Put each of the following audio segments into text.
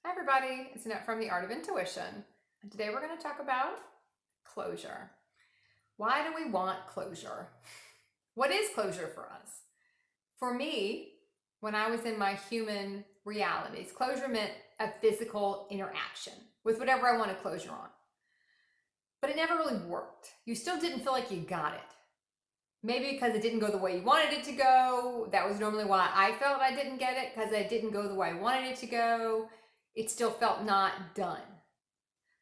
Hi everybody, it's Annette from The Art of Intuition, and today we're going to talk about closure. Why do we want closure? What is closure for us? For me, when I was in my human realities, closure meant a physical interaction with whatever I wanted closure on. But it never really worked. You still didn't feel like you got it. Maybe because it didn't go the way you wanted it to go. That was normally why I felt I didn't get it, because it didn't go the way I wanted it to go. It still felt not done.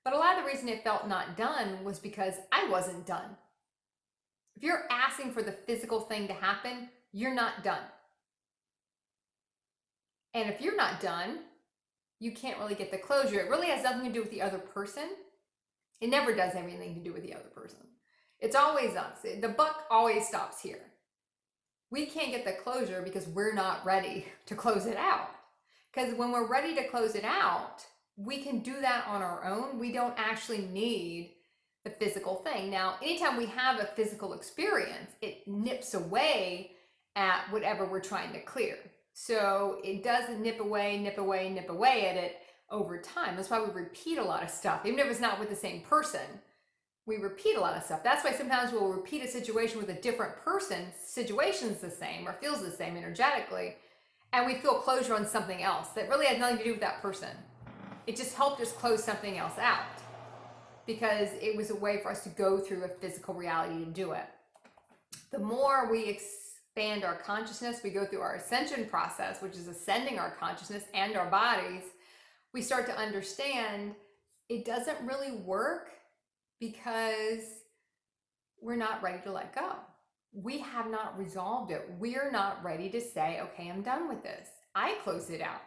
But a lot of the reason it felt not done was because I wasn't done. If you're asking for the physical thing to happen, you're not done. And if you're not done, you can't really get the closure. It really has nothing to do with the other person. It never does have anything to do with the other person. It's always us. The buck always stops here. We can't get the closure because we're not ready to close it out. Because when we're ready to close it out, we can do that on our own. We don't actually need the physical thing. Now, anytime we have a physical experience, it nips away at whatever we're trying to clear. So it doesn't nip away at it over time. That's why we repeat a lot of stuff, even if it's not with the same person. We repeat a lot of stuff. That's why sometimes we'll repeat a situation with a different person. Situation's the same or feels the same energetically, and we feel closure on something else that really had nothing to do with that person. It just helped us close something else out because it was a way for us to go through a physical reality to do it. The more we expand our consciousness, we go through our ascension process, which is ascending our consciousness and our bodies, we start to understand it doesn't really work because we're not ready to let go. We have not resolved it. We're not ready to say, okay, I'm done with this. I close it out.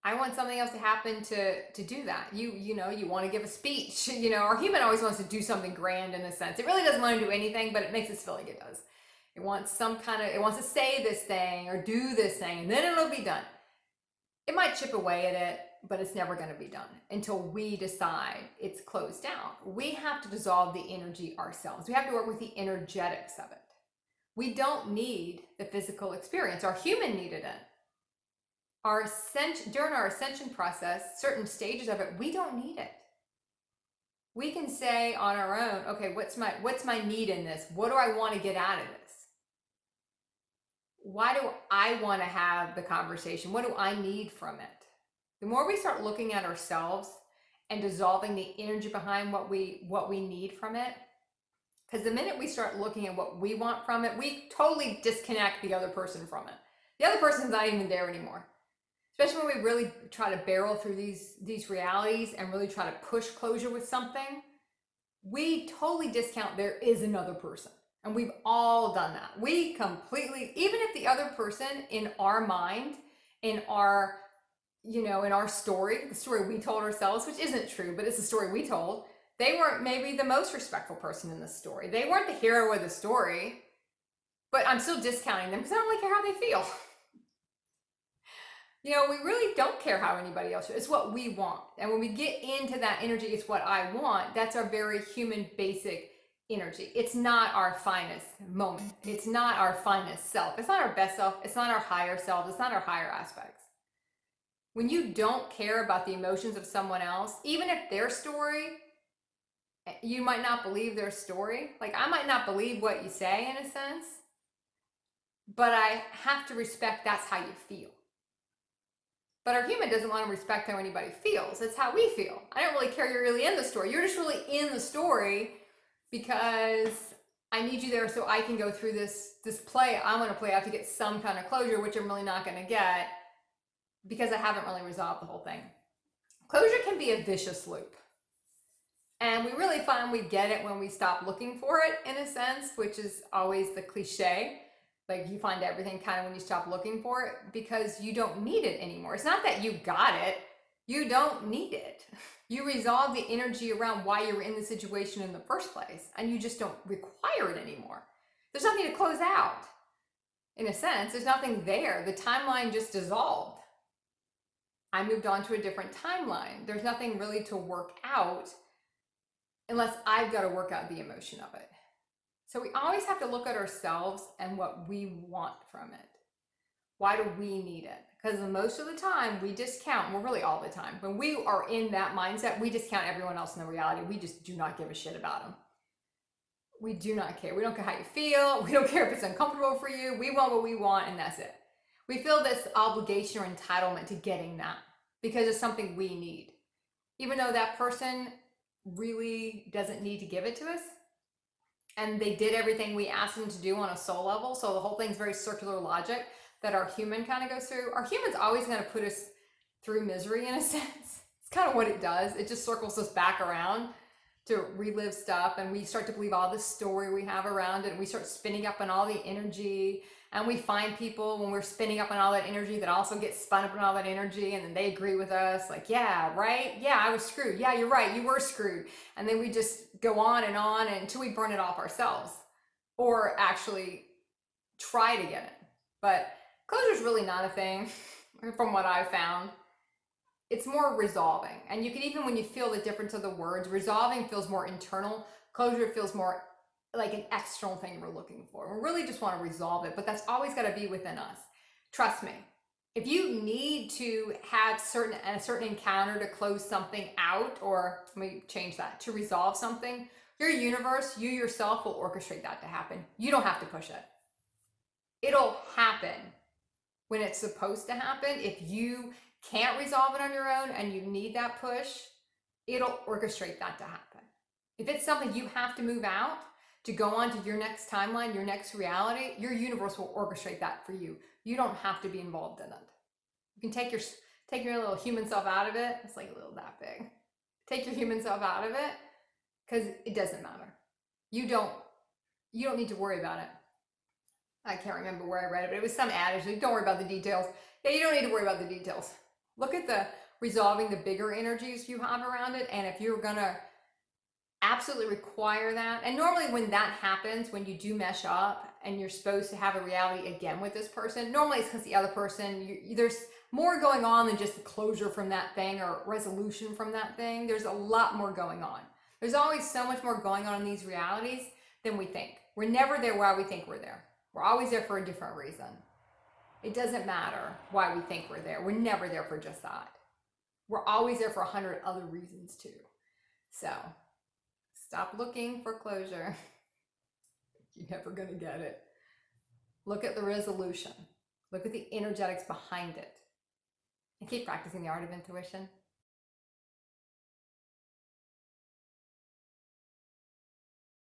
I want something else to happen to do that. You know, you want to give a speech, our human always wants to do something grand in a sense. It really doesn't want to do anything, but it makes us feel like it does. It wants it wants to say this thing or do this thing, and then it'll be done. It might chip away at it, but it's never going to be done until we decide it's closed out. We have to dissolve the energy ourselves. We have to work with the energetics of it. We don't need the physical experience. Our human needed it. During our ascension process, certain stages of it, we don't need it. We can say on our own, okay, what's my need in this? What do I want to get out of this? Why do I want to have the conversation? What do I need from it? The more we start looking at ourselves and dissolving the energy behind what we need from it, because the minute we start looking at what we want from it, we totally disconnect the other person from it. The other person's not even there anymore. Especially when we really try to barrel through these realities and really try to push closure with something, we totally discount there is another person. And we've all done that. We completely, even if the other person in our mind, in our, in our story, the story we told ourselves, which isn't true, but it's the story we told, they weren't maybe the most respectful person in the story. They weren't the hero of the story, but I'm still discounting them because I don't really care how they feel. We really don't care how anybody else feels. It's what we want. And when we get into that energy, it's what I want. That's our very human, basic energy. It's not our finest moment. It's not our finest self. It's not our best self. It's not our higher self. It's not our higher aspects. When you don't care about the emotions of someone else, even if their story, you might not believe their story. Like, I might not believe what you say in a sense, but I have to respect that's how you feel. But our human doesn't want to respect how anybody feels. It's how we feel. I don't really care you're really in the story. You're just really in the story because I need you there so I can go through this play I'm going to play out to get some kind of closure, which I'm really not going to get because I haven't really resolved the whole thing. Closure can be a vicious loop. And we really find we get it when we stop looking for it, in a sense, which is always the cliche. Like, you find everything kind of when you stop looking for it because you don't need it anymore. It's not that you got it, you don't need it. You resolve the energy around why you were in the situation in the first place, and you just don't require it anymore. There's nothing to close out. In a sense, there's nothing there. The timeline just dissolved. I moved on to a different timeline. There's nothing really to work out unless I've got to work out the emotion of it. So we always have to look at ourselves and what we want from it. Why do we need it? Because most of the time we discount, well, really all the time, when we are in that mindset, we discount everyone else in the reality. We just do not give a shit about them. We do not care. We don't care how you feel. We don't care if it's uncomfortable for you. We want what we want, and that's it. We feel this obligation or entitlement to getting that because it's something we need. Even though that person really doesn't need to give it to us, and they did everything we asked them to do on a soul level. So the whole thing's very circular logic that our human kind of goes through. Our human's always going to put us through misery in a sense. It's kind of what it does. It just circles us back around to relive stuff, and we start to believe all the story we have around it, and we start spinning up on all the energy, and we find people when we're spinning up on all that energy that also get spun up on all that energy, and then they agree with us like, yeah, right, yeah, I was screwed, yeah, you're right, you were screwed. And then we just go on until we burn it off ourselves or actually try to get it. But closure is really not a thing from what I've found. It's more resolving. And you can, even when you feel the difference of the words, resolving feels more internal. Closure feels more like an external thing we're looking for. We really just want to resolve it, but that's always got to be within us. Trust me. If you need to have a certain encounter to close something out, or let me change that, to resolve something, your universe, you yourself will orchestrate that to happen. You don't have to push it. It'll happen when it's supposed to happen. If you can't resolve it on your own and you need that push, it'll orchestrate that to happen. If it's something you have to move out to go on to your next timeline, your next reality, your universe will orchestrate that for you. You don't have to be involved in it. You can take your little human self out of it. It's like a little that big. Take your human self out of it because it doesn't matter. You don't need to worry about it. I can't remember where I read it, but it was some adage like, don't worry about the details. Yeah, you don't need to worry about the details. Look at the resolving the bigger energies you have around it. And if you're gonna absolutely require that, and normally when that happens, when you do mesh up and you're supposed to have a reality again with this person, normally it's because the other person, there's more going on than just the closure from that thing or resolution from that thing. There's a lot more going on. There's always so much more going on in these realities than we think. We're never there while we think we're there. We're always there for a different reason. It doesn't matter why we think we're there. We're never there for just that. We're always there for 100 other reasons too. So stop looking for closure. You're never going to get it. Look at the resolution. Look at the energetics behind it. And keep practicing the art of intuition.